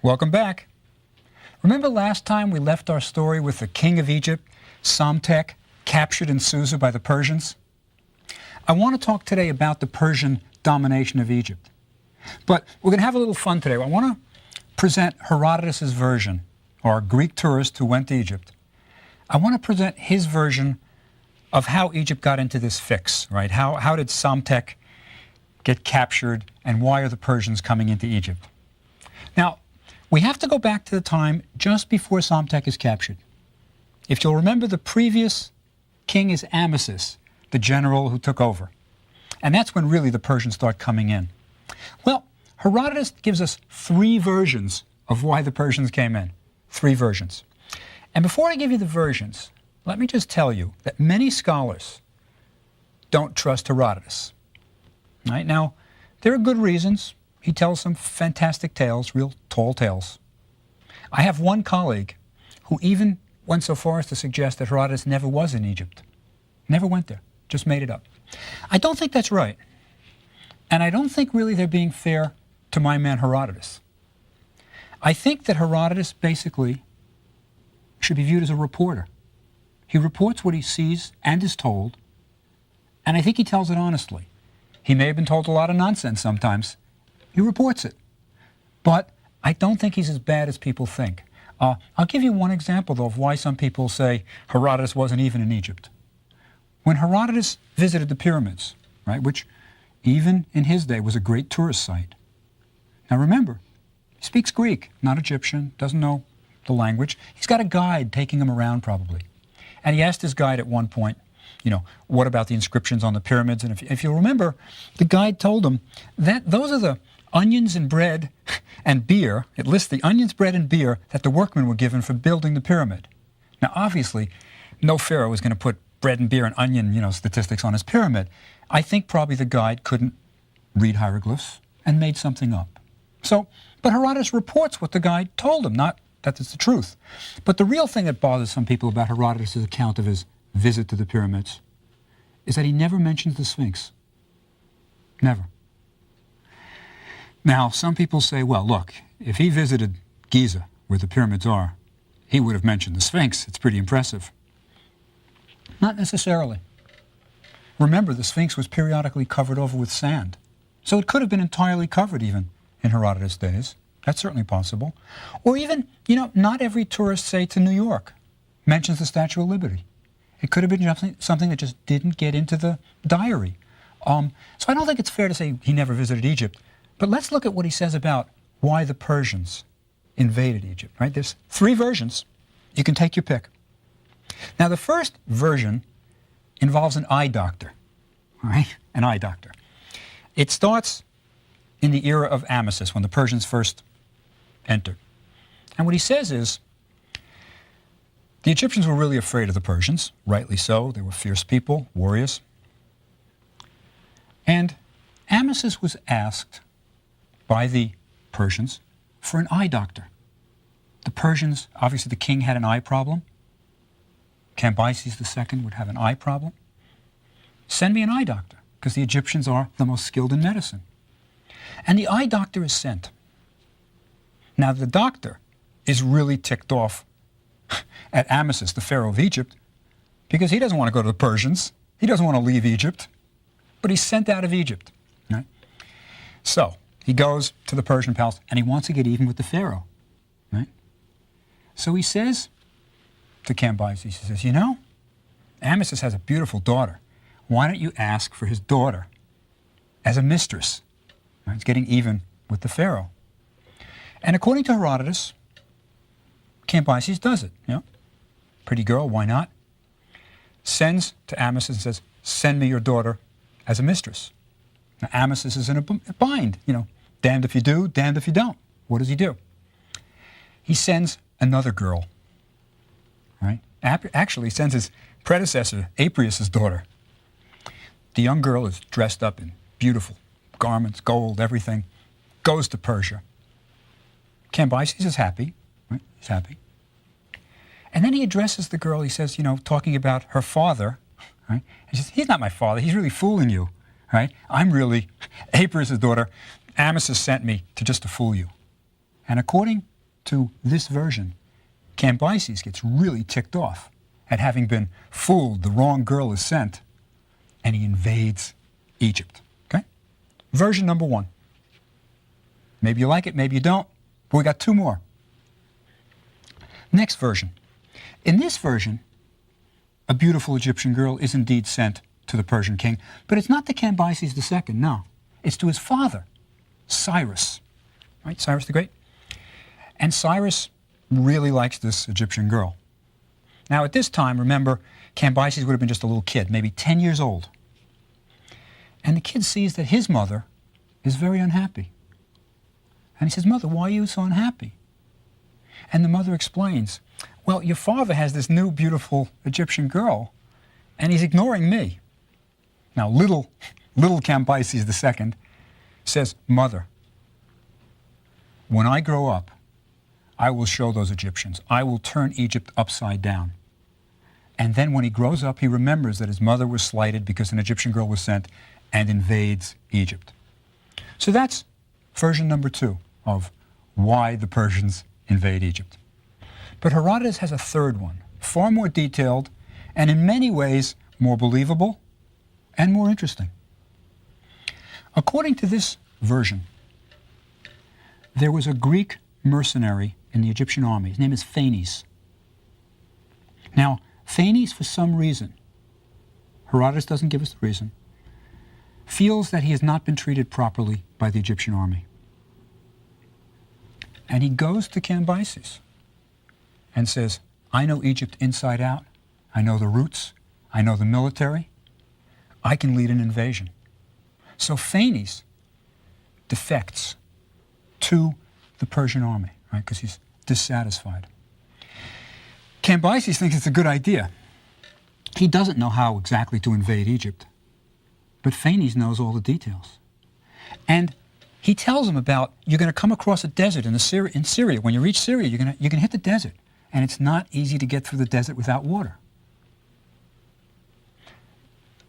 Welcome back. Remember last time we left our story with the king of Egypt, Psamtik, captured in Susa by the Persians? I want to talk today about the Persian domination of Egypt. But we're going to have a little fun today. I want to present Herodotus' version, or a Greek tourist who went to Egypt. I want to present his version of how Egypt got into this fix, right? How did Psamtik get captured, and why are the Persians coming into Egypt? Now, we have to go back to the time just before Psamtik is captured. If you'll remember, the previous king is Amasis, the general who took over. And that's when really the Persians start coming in. Well, Herodotus gives us three versions of why the Persians came in. Three versions. And before I give you the versions, let me just tell you that many scholars don't trust Herodotus. Right? Now, there are good reasons. He tells some fantastic tales, real tall tales. I have one colleague who even went so far as to suggest that Herodotus never was in Egypt. Never went there. Just made it up. I don't think that's right. And I don't think really they're being fair to my man Herodotus. I think that Herodotus basically should be viewed as a reporter. He reports what he sees and is told, and I think he tells it honestly. He may have been told a lot of nonsense sometimes. He reports it. But I don't think he's as bad as people think. I'll give you one example, though, of why some people say Herodotus wasn't even in Egypt. When Herodotus visited the pyramids, right, which even in his day was a great tourist site. Now remember, he speaks Greek, not Egyptian, doesn't know the language. He's got a guide taking him around probably. And he asked his guide at one point, what about the inscriptions on the pyramids? And if you'll remember, the guide told him that those are the onions and bread and beer. It lists the onions, bread, and beer that the workmen were given for building the pyramid. Now obviously, no pharaoh was going to put bread and beer and onion, statistics on his pyramid. I think probably the guide couldn't read hieroglyphs and made something up. But Herodotus reports what the guide told him, not that it's the truth. But the real thing that bothers some people about Herodotus' account of his visit to the pyramids is that he never mentions the Sphinx. Never. Now, some people say, well, look, if he visited Giza, where the pyramids are, he would have mentioned the Sphinx. It's pretty impressive. Not necessarily. Remember, the Sphinx was periodically covered over with sand. So it could have been entirely covered even in Herodotus' days. That's certainly possible. Or even, not every tourist, say, to New York mentions the Statue of Liberty. It could have been something that just didn't get into the diary. So I don't think it's fair to say he never visited Egypt. But let's look at what he says about why the Persians invaded Egypt, right? There's three versions. You can take your pick. Now, the first version involves an eye doctor, all right? An eye doctor. It starts in the era of Amasis, when the Persians first entered. And what he says is, the Egyptians were really afraid of the Persians, rightly so. They were fierce people, warriors. And Amasis was asked by the Persians for an eye doctor. The Persians, obviously the king had an eye problem. Cambyses II would have an eye problem. Send me an eye doctor, because the Egyptians are the most skilled in medicine. And the eye doctor is sent. Now the doctor is really ticked off at Amasis, the pharaoh of Egypt, because he doesn't want to go to the Persians. He doesn't want to leave Egypt, but he's sent out of Egypt. Right? So he goes to the Persian palace, and he wants to get even with the pharaoh. Right? So he says to Cambyses, he says, Amasis has a beautiful daughter. Why don't you ask for his daughter as a mistress? Right? It's getting even with the pharaoh. And according to Herodotus, Cambyses does it. Pretty girl, why not? Sends to Amasis and says, send me your daughter as a mistress. Now Amasis is in a bind, damned if you do, damned if you don't. What does he do? He sends another girl. Right? Actually, he sends his predecessor, Aprius' daughter. The young girl is dressed up in beautiful garments, gold, everything, goes to Persia. Cambyses is happy, right? He's happy. And then he addresses the girl, he says, talking about her father, right? He says, he's not my father, he's really fooling you, right? I'm really Aprius' daughter. Amasis sent me just to fool you. And according to this version, Cambyses gets really ticked off at having been fooled, the wrong girl is sent, and he invades Egypt. Okay? Version number 1. Maybe you like it, maybe you don't, but we got 2 more. Next version. In this version, a beautiful Egyptian girl is indeed sent to the Persian king, but it's not to Cambyses II, no. It's to his father, Cyrus, right? Cyrus the Great. And Cyrus really likes this Egyptian girl. Now, at this time, remember, Cambyses would have been just a little kid, maybe 10 years old. And the kid sees that his mother is very unhappy. And he says, "Mother, why are you so unhappy?" And the mother explains, "Well, your father has this new beautiful Egyptian girl, and he's ignoring me." Now, little Cambyses II says, "Mother, when I grow up, I will show those Egyptians. I will turn Egypt upside down." And then when he grows up, he remembers that his mother was slighted because an Egyptian girl was sent and invades Egypt. So that's version number 2 of why the Persians invade Egypt. But Herodotus has a third one, far more detailed and in many ways more believable and more interesting. According to this version, there was a Greek mercenary in the Egyptian army. His name is Phanes. Now, Phanes, for some reason, Herodotus doesn't give us the reason, feels that he has not been treated properly by the Egyptian army. And he goes to Cambyses and says, "I know Egypt inside out. I know the routes. I know the military. I can lead an invasion." So Phanes defects to the Persian army, right, because he's dissatisfied. Cambyses thinks it's a good idea. He doesn't know how exactly to invade Egypt, but Phanes knows all the details. And he tells him about, you're going to come across a desert in Syria. When you reach Syria, you're going to hit the desert, and it's not easy to get through the desert without water.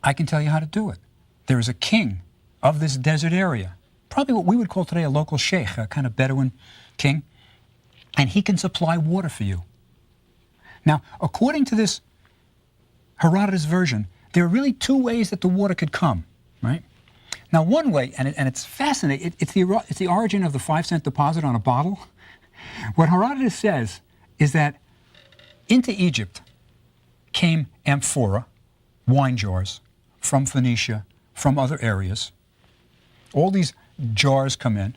I can tell you how to do it. There is a king of this desert area, probably what we would call today a local sheikh, a kind of Bedouin king, and he can supply water for you. Now, according to this Herodotus version, there are really 2 ways that the water could come, right? Now, one way, and it's fascinating, it's the origin of the 5-cent deposit on a bottle. What Herodotus says is that into Egypt came amphora, wine jars, from Phoenicia, from other areas. All these jars come in,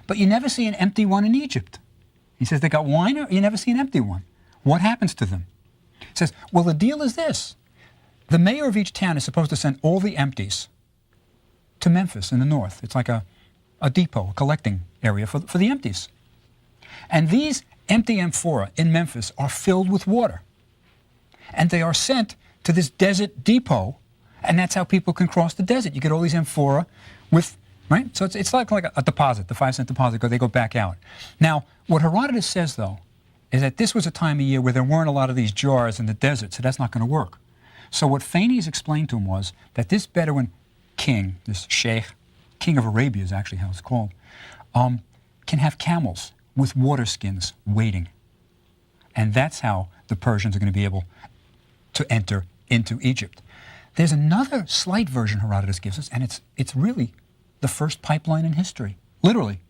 but you never see an empty one in Egypt. He says they got wine, or you never see an empty one. What happens to them? He says, well, the deal is this. The mayor of each town is supposed to send all the empties to Memphis in the north. It's like a depot, a collecting area for the empties. And these empty amphora in Memphis are filled with water. And they are sent to this desert depot, and that's how people can cross the desert. You get all these amphora with, right? So it's like a deposit, the 5-cent deposit, they go back out. Now, what Herodotus says, though, is that this was a time of year where there weren't a lot of these jars in the desert, so that's not going to work. So what Phanes explained to him was that this Bedouin king, this sheikh, king of Arabia is actually how it's called, can have camels with water skins waiting. And that's how the Persians are going to be able to enter into Egypt. There's another slight version Herodotus gives us, and it's really the first pipeline in history, literally.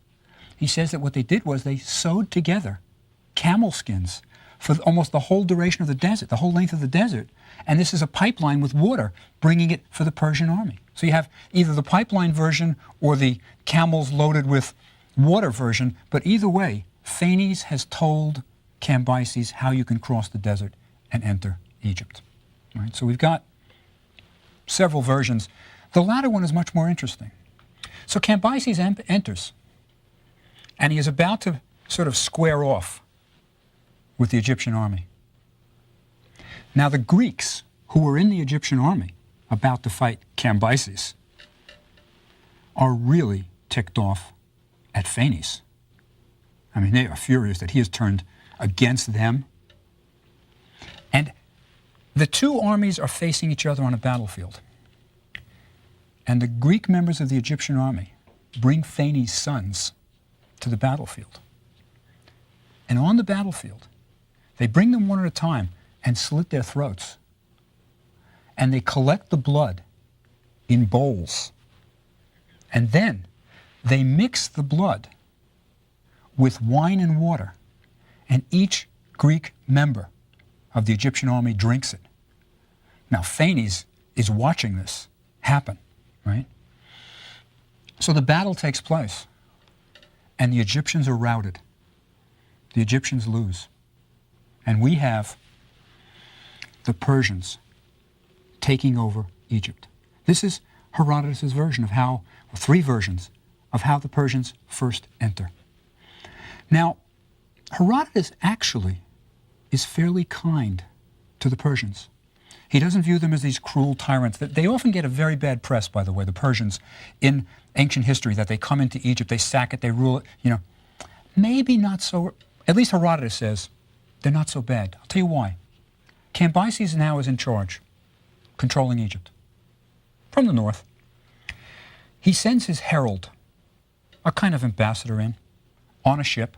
He says that what they did was they sewed together camel skins for almost the whole duration of the desert, the whole length of the desert, and this is a pipeline with water bringing it for the Persian army. So you have either the pipeline version or the camels loaded with water version, but either way, Phanes has told Cambyses how you can cross the desert and enter Egypt. Right? So we've got several versions. The latter one is much more interesting. So Cambyses enters, and he is about to sort of square off with the Egyptian army. Now the Greeks who were in the Egyptian army about to fight Cambyses are really ticked off at Phanes. I mean, they are furious that he has turned against them. And the 2 armies are facing each other on a battlefield. And the Greek members of the Egyptian army bring Phanes' sons to the battlefield. And on the battlefield, they bring them one at a time and slit their throats. And they collect the blood in bowls. And then they mix the blood with wine and water. And each Greek member of the Egyptian army drinks it. Now, Phanes is watching this happen, right? So the battle takes place, and the Egyptians are routed. The Egyptians lose. And we have the Persians taking over Egypt. This is Herodotus' version of how, or three versions, of how the Persians first enter. Now, Herodotus actually is fairly kind to the Persians. He doesn't view them as these cruel tyrants. They often get a very bad press, by the way, the Persians, in ancient history, that they come into Egypt, they sack it, they rule it, Maybe not so, at least Herodotus says, they're not so bad. I'll tell you why. Cambyses now is in charge, controlling Egypt, from the north. He sends his herald, a kind of ambassador on a ship,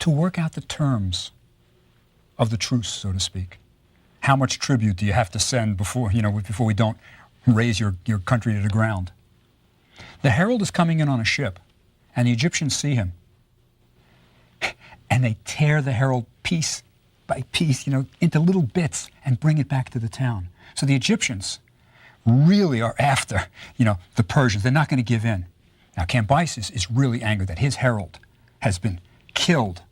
to work out the terms of the truce, so to speak. How much tribute do you have to send before we don't raise your country to the ground? The herald is coming in on a ship, and the Egyptians see him. And they tear the herald piece by piece, into little bits and bring it back to the town. So the Egyptians really are after, the Persians. They're not going to give in. Now, Cambyses is really angry that his herald has been killed.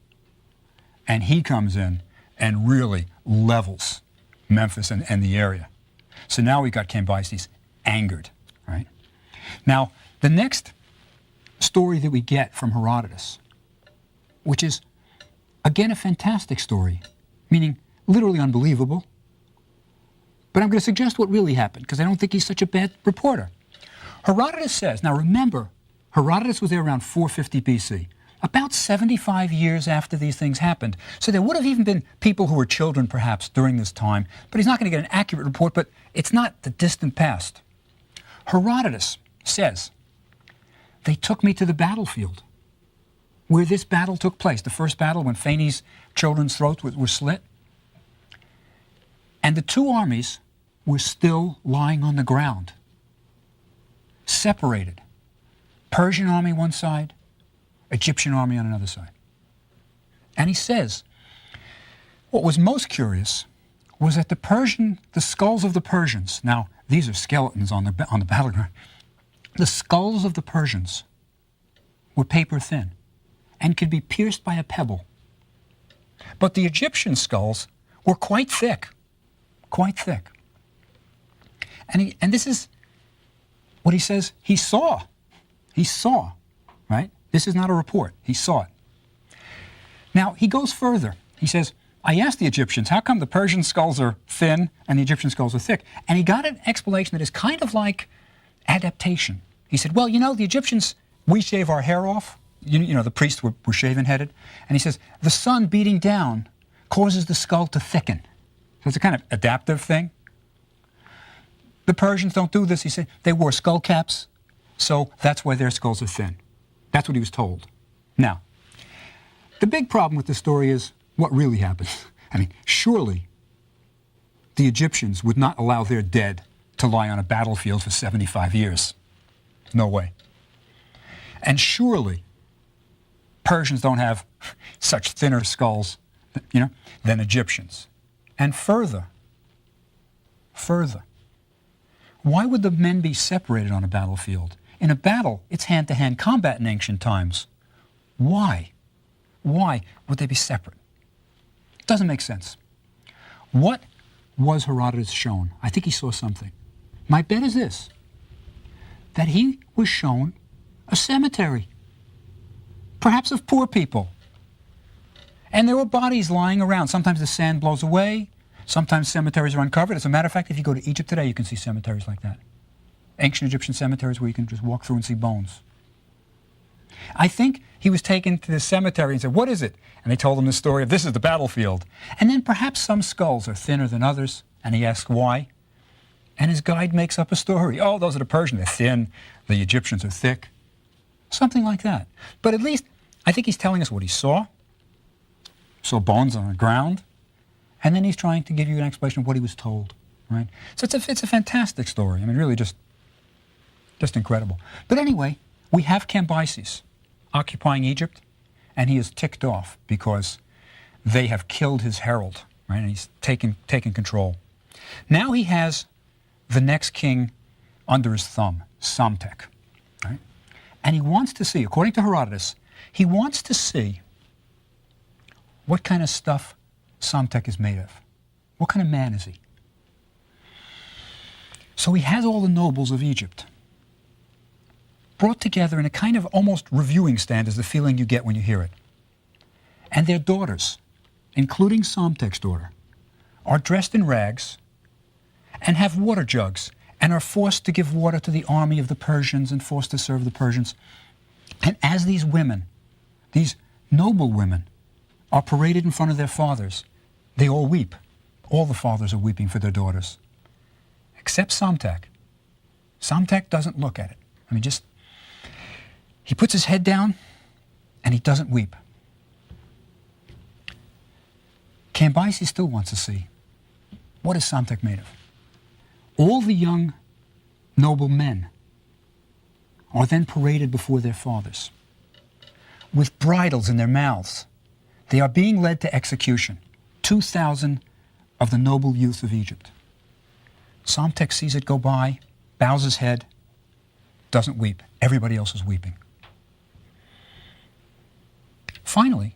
And he comes in and really levels Memphis and the area. So now we've got Cambyses angered, right? Now, the next story that we get from Herodotus, which is, again, a fantastic story, meaning literally unbelievable, but I'm going to suggest what really happened, because I don't think he's such a bad reporter. Herodotus says, now remember, Herodotus was there around 450 BC, about 75 years after these things happened. So there would have even been people who were children, perhaps, during this time, but he's not going to get an accurate report, but it's not the distant past. Herodotus says, they took me to the battlefield where this battle took place, the first battle when Phanes' children's throats were slit. And the two armies were still lying on the ground, separated. Persian army one side, Egyptian army on another side. And he says, what was most curious was that the skulls of the Persians, now these are skeletons on the battleground, the skulls of the Persians were paper thin and could be pierced by a pebble. But the Egyptian skulls were quite thick, quite thick. And this is what he says he saw. He saw, right? This is not a report. He saw it. Now, he goes further. He says, I asked the Egyptians, how come the Persian skulls are thin and the Egyptian skulls are thick? And he got an explanation that is kind of like adaptation. He said, well, the Egyptians, we shave our hair off. The priests were shaven-headed. And he says, the sun beating down causes the skull to thicken. So it's a kind of adaptive thing. The Persians don't do this. He said, they wore skull caps, so that's why their skulls are thin. That's what he was told. Now, the big problem with the story is what really happened. Surely the Egyptians would not allow their dead to lie on a battlefield for 75 years. No way. And surely Persians don't have such thinner skulls, than Egyptians. And further, why would the men be separated on a battlefield? In a battle, it's hand-to-hand combat in ancient times. Why? Why would they be separate? It doesn't make sense. What was Herodotus shown? I think he saw something. My bet is this, that he was shown a cemetery, perhaps of poor people. And there were bodies lying around. Sometimes the sand blows away. Sometimes cemeteries are uncovered. As a matter of fact, if you go to Egypt today, you can see cemeteries like that. Ancient Egyptian cemeteries where you can just walk through and see bones. I think he was taken to the cemetery and said, what is it? And they told him the story of this is the battlefield. And then perhaps some skulls are thinner than others, and he asked why. And his guide makes up a story. Oh, those are the Persians. They're thin. The Egyptians are thick. Something like that. But at least, I think he's telling us what he saw. saw bones on the ground, and then he's trying to give you an explanation of what he was told, right? So it's a fantastic story. I mean, really just incredible. But anyway, we have Cambyses occupying Egypt, and he is ticked off because they have killed his herald, right? And he's taken control. Now he has the next king under his thumb, Psamtik, right? And he wants to see, according to Herodotus, he wants to see what kind of stuff Psamtik is made of. What kind of man is he? So he has all the nobles of Egypt brought together in a kind of almost reviewing stand, is the feeling you get when you hear it. And their daughters, including Psamtik's daughter, are dressed in rags and have water jugs and are forced to give water to the army of the Persians and forced to serve the Persians. And as these women, these noble women, are paraded in front of their fathers, they all weep. All the fathers are weeping for their daughters, except Psamtik. Psamtik doesn't look at it. I mean, he puts his head down and he doesn't weep. Cambyses still wants to see, what is Psamtik made of? All the young noble men are then paraded before their fathers with bridles in their mouths. They are being led to execution. 2,000 of the noble youth of Egypt. Psamtik sees it go by, bows his head, doesn't weep. Everybody else is weeping. Finally,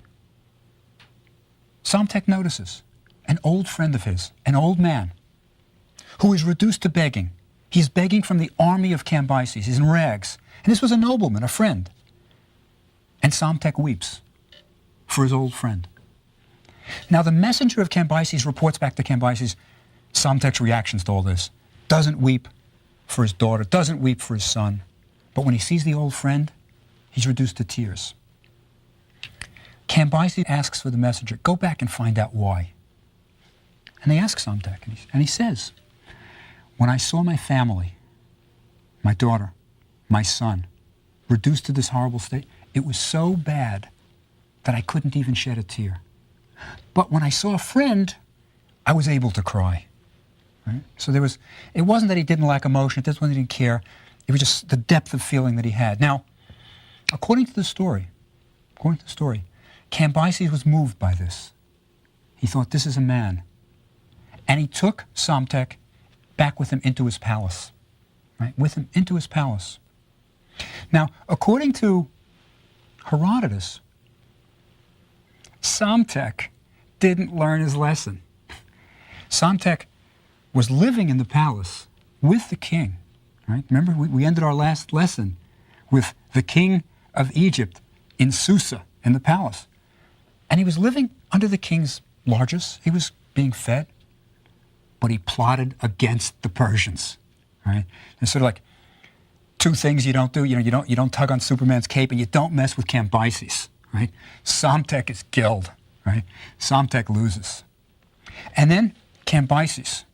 Psamtik notices an old friend of his, an old man, who is reduced to begging. He's begging from the army of Cambyses. He's in rags. And this was a nobleman, a friend. And Psamtik weeps for his old friend. Now, the messenger of Cambyses reports back to Cambyses Psamtik's reactions to all this. Doesn't weep for his daughter, doesn't weep for his son. But when he sees the old friend, he's reduced to tears. Cambyses asks for the messenger, go back and find out why. And they ask Psamtik, and he says, when I saw my family, my daughter, my son, reduced to this horrible state, it was so bad that I couldn't even shed a tear. But when I saw a friend, I was able to cry. Right? So it wasn't that he didn't lack emotion, it wasn't that he didn't care, it was just the depth of feeling that he had. Now, according to the story, Cambyses was moved by this. He thought, this is a man. And he took Psamtik back with him into his palace. Right? With him into his palace. Now, according to Herodotus, Psamtik didn't learn his lesson. Psamtik was living in the palace with the king. Right? Remember, we ended our last lesson with the king of Egypt in Susa, in the palace. And he was living under the king's largesse. He was being fed. But he plotted against the Persians. Right? It's sort of like two things you don't do. You don't tug on Superman's cape, and you don't mess with Cambyses. Right? Psamtik is killed. Right? Psamtik loses. And then Cambyses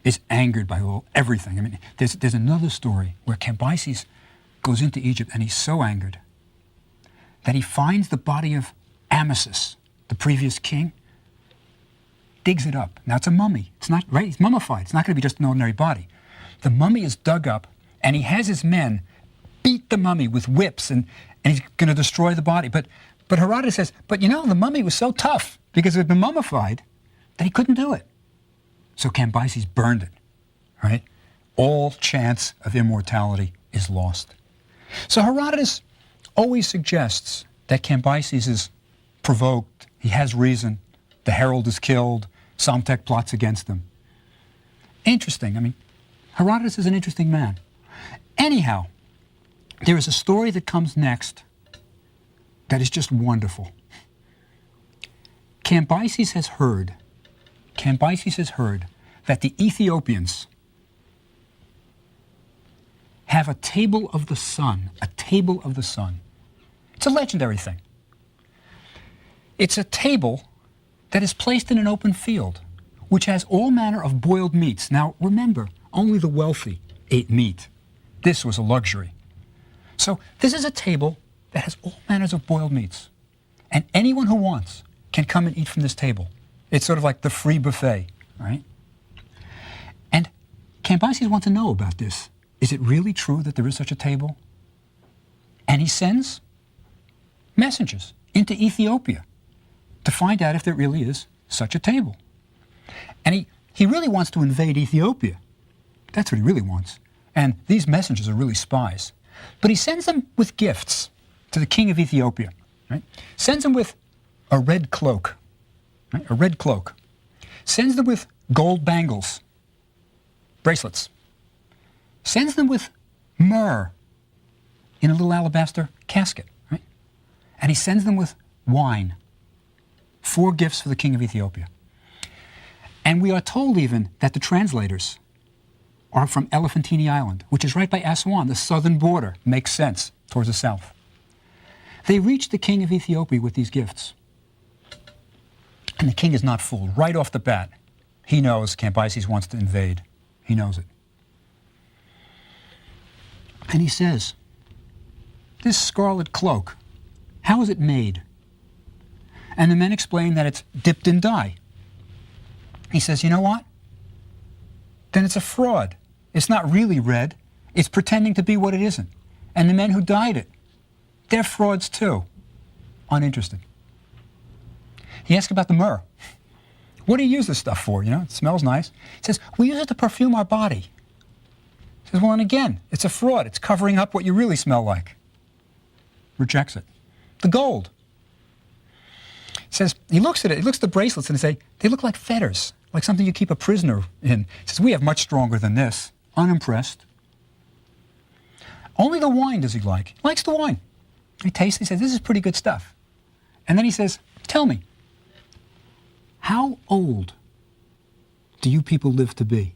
is angered by everything. I mean, there's another story where Cambyses goes into Egypt, and he's so angered that he finds the body of Amasis, the previous king, digs it up. Now, it's a mummy. It's not, right? He's mummified. It's not going to be just an ordinary body. The mummy is dug up, and he has his men beat the mummy with whips, and he's going to destroy the body. But Herodotus says, but the mummy was so tough because it had been mummified that he couldn't do it. So Cambyses burned it, right? All chance of immortality is lost. So Herodotus always suggests that Cambyses is provoked, he has reason, the herald is killed, Psamtik plots against him. Interesting. I mean, Herodotus is an interesting man. Anyhow, there is a story that comes next that is just wonderful. Cambyses has heard that the Ethiopians have a table of the sun, It's a legendary thing. It's a table that is placed in an open field, which has all manner of boiled meats. Now, remember, only the wealthy ate meat. This was a luxury. So this is a table that has all manners of boiled meats. And anyone who wants can come and eat from this table. It's sort of like the free buffet, right? And Cambyses wants to know about this. Is it really true that there is such a table? And he sends messengers into Ethiopia to find out if there really is such a table. And he really wants to invade Ethiopia. That's what he really wants. And these messengers are really spies. But he sends them with gifts to the king of Ethiopia. Right? Sends them with a red cloak. Right? A red cloak. Sends them with gold bangles, bracelets. Sends them with myrrh in a little alabaster casket. Right? And he sends them with wine. 4 gifts for the king of Ethiopia. And we are told even that the translators are from Elephantine Island, which is right by Aswan, the southern border. Makes sense towards the south. They reach the king of Ethiopia with these gifts. And the king is not fooled. Right off the bat, he knows Cambyses wants to invade. He knows it. And he says, this scarlet cloak, how is it made? And the men explain that it's dipped in dye. He says, you know what? Then it's a fraud. It's not really red. It's pretending to be what it isn't. And the men who dyed it, they're frauds too. Uninterested. He asks about the myrrh. What do you use this stuff for? You know, it smells nice. He says, we use it to perfume our body. He says, well, and again, it's a fraud. It's covering up what you really smell like. Rejects it. The gold. He says, he looks at it, he looks at the bracelets and he says, they look like fetters, like something you keep a prisoner in. He says, we have much stronger than this. Unimpressed. Only the wine does he like. He likes the wine. He tastes it, he says, this is pretty good stuff. And then he says, tell me, how old do you people live to be?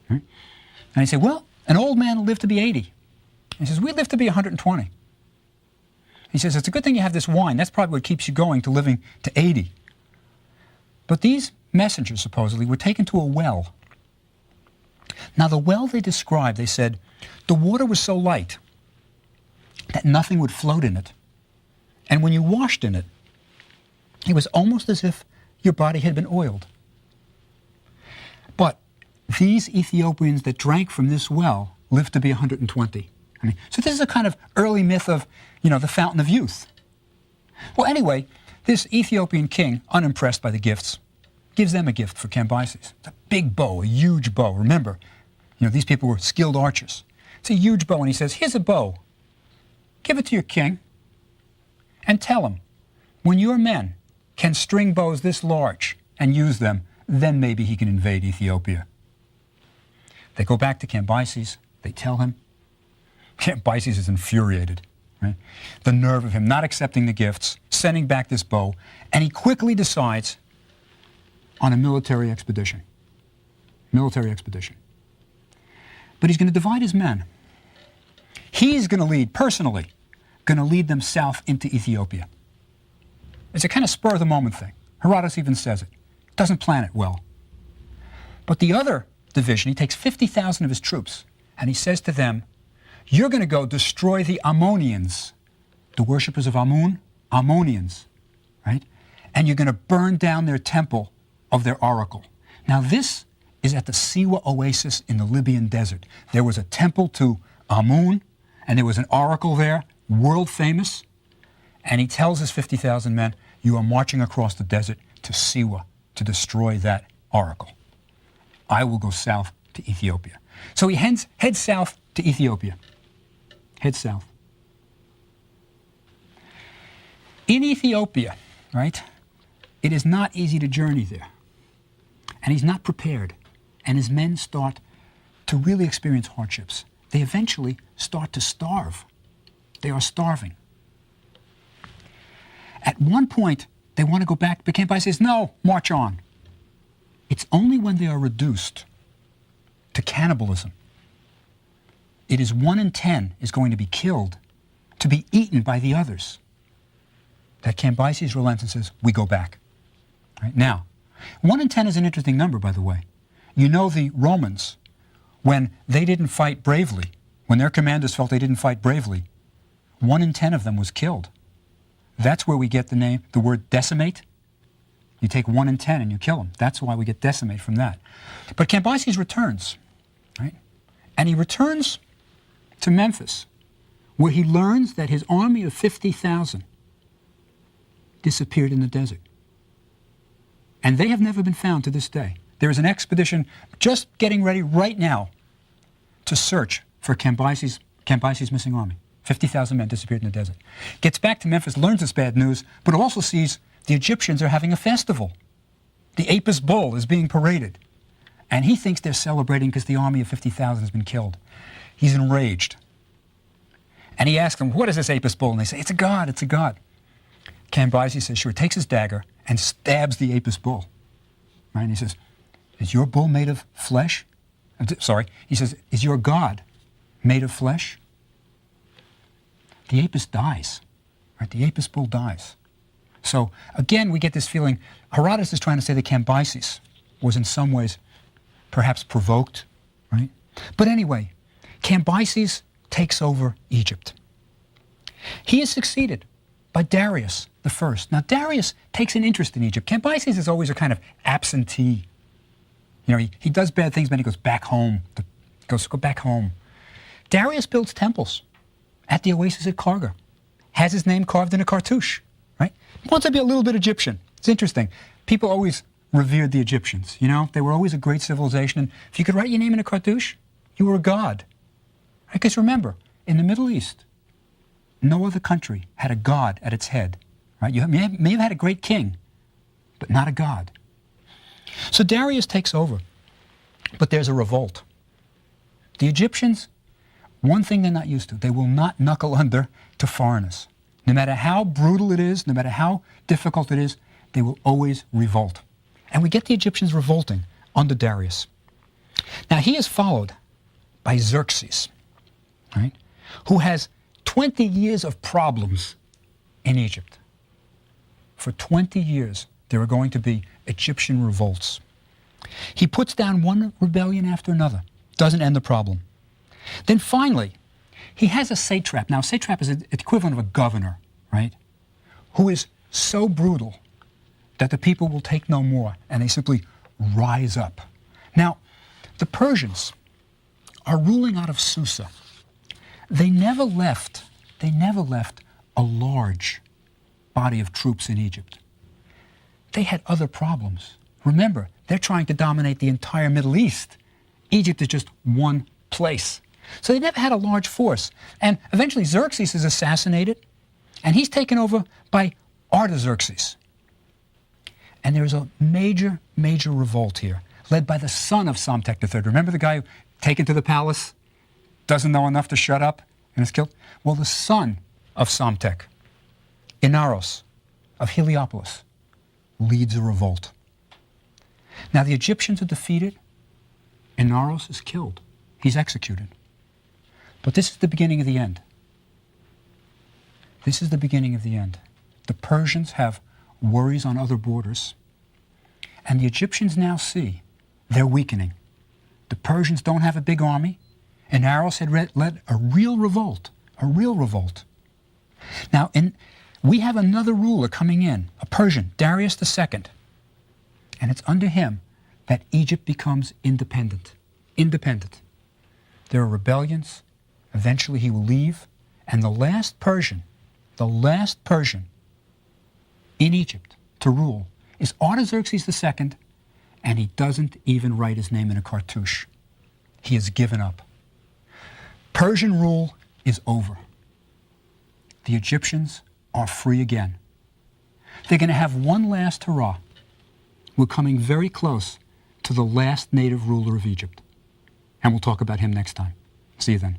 Right? And he said, well, an old man will live to be 80. He says, we live to be 120. He says, it's a good thing you have this wine. That's probably what keeps you going to living to 80. But these messengers, supposedly, were taken to a well. Now, the well they described, they said, the water was so light that nothing would float in it. And when you washed in it, it was almost as if your body had been oiled. But these Ethiopians that drank from this well lived to be 120. So this is a kind of early myth of, you know, the fountain of youth. Well, anyway, this Ethiopian king, unimpressed by the gifts, gives them a gift for Cambyses. It's a big bow, a huge bow. Remember, you know, these people were skilled archers. It's a huge bow, and he says, here's a bow. Give it to your king and tell him, when your men can string bows this large and use them, then maybe he can invade Ethiopia. They go back to Cambyses. They tell him. Cambyses is infuriated. Right? The nerve of him not accepting the gifts, sending back this bow, and he quickly decides on a military expedition. Military expedition. But he's going to divide his men. He's going to lead, personally, going to lead them south into Ethiopia. It's a kind of spur-of-the-moment thing. Herodotus even says it. Doesn't plan it well. But the other division, he takes 50,000 of his troops, and he says to them, you're going to go destroy the Ammonians, the worshippers of Amun, Ammonians, right? And you're going to burn down their temple of their oracle. Now this is at the Siwa oasis in the Libyan desert. There was a temple to Amun, and there was an oracle there, world famous. And he tells his 50,000 men, you are marching across the desert to Siwa to destroy that oracle. I will go south to Ethiopia. So he heads south to Ethiopia. Head south. In Ethiopia, right, it is not easy to journey there. And he's not prepared. And his men start to really experience hardships. They eventually start to starve. They are starving. At one point, they want to go back, but Cambyses says, no, march on. It's only when they are reduced to cannibalism. It is 1 in 10 is going to be killed, to be eaten by the others, that Cambyses relents and says, we go back. Right? Now, 1 in 10 is an interesting number, by the way. You know the Romans, when they didn't fight bravely, when their commanders felt they didn't fight bravely, 1 in 10 of them was killed. That's where we get the name, the word decimate. You take 1 in 10 and you kill them. That's why we get decimate from that. But Cambyses returns, right? And he returns to Memphis, where he learns that his army of 50,000 disappeared in the desert. And they have never been found to this day. There is an expedition just getting ready right now to search for Cambyses' missing army. 50,000 men disappeared in the desert. Gets back to Memphis, learns this bad news, but also sees the Egyptians are having a festival. The Apis bull is being paraded. And he thinks they're celebrating because the army of 50,000 has been killed. He's enraged. And he asks them, what is this Apis bull? And they say, it's a god, it's a god. Cambyses says, sure, takes his dagger and stabs the Apis bull. Right? And he says, is your bull made of flesh? Sorry, he says, is your god made of flesh? The Apis dies. Right? The Apis bull dies. So again, we get this feeling, Herodotus is trying to say that Cambyses was in some ways perhaps provoked, right? But anyway, Cambyses takes over Egypt. He is succeeded by Darius I. Now Darius takes an interest in Egypt. Cambyses is always a kind of absentee. You know, he does bad things, but he goes back home. Go back home. Darius builds temples at the oasis at Karga. Has his name carved in a cartouche, right? He wants to be a little bit Egyptian. It's interesting. People always revered the Egyptians, you know? They were always a great civilization, and if you could write your name in a cartouche, you were a god. Because remember, in the Middle East, no other country had a god at its head, right? You may have had a great king, but not a god. So Darius takes over, but there's a revolt. The Egyptians, one thing they're not used to, they will not knuckle under to foreigners. No matter how brutal it is, no matter how difficult it is, they will always revolt. And we get the Egyptians revolting under Darius. Now he is followed by Xerxes, right, who has 20 years of problems in Egypt. For 20 years, there are going to be Egyptian revolts. He puts down one rebellion after another, doesn't end the problem. Then finally, he has a satrap. Now, a satrap is the equivalent of a governor, right, who is so brutal that the people will take no more, and they simply rise up. Now, the Persians are ruling out of Susa. They never left a large body of troops in Egypt. They had other problems. Remember, they're trying to dominate the entire Middle East. Egypt is just one place. So they never had a large force. And eventually Xerxes is assassinated, and he's taken over by Artaxerxes. And there's a major, major revolt here, led by the son of Psamtik III. Remember the guy who taken to the palace, doesn't know enough to shut up, and is killed? Well, the son of Psamtik, Inaros of Heliopolis, leads a revolt. Now the Egyptians are defeated. Inaros is killed. He's executed. But this is the beginning of the end. This is the beginning of the end. The Persians have worries on other borders, and the Egyptians now see they're weakening. The Persians don't have a big army, and Inaros had led a real revolt, Now, we have another ruler coming in, a Persian, Darius II, and it's under him that Egypt becomes independent. There are rebellions. Eventually he will leave, and the last Persian in Egypt to rule is Artaxerxes II, and he doesn't even write his name in a cartouche. He has given up. Persian rule is over. The Egyptians are free again. They're going to have one last hurrah. We're coming very close to the last native ruler of Egypt. And we'll talk about him next time. See you then.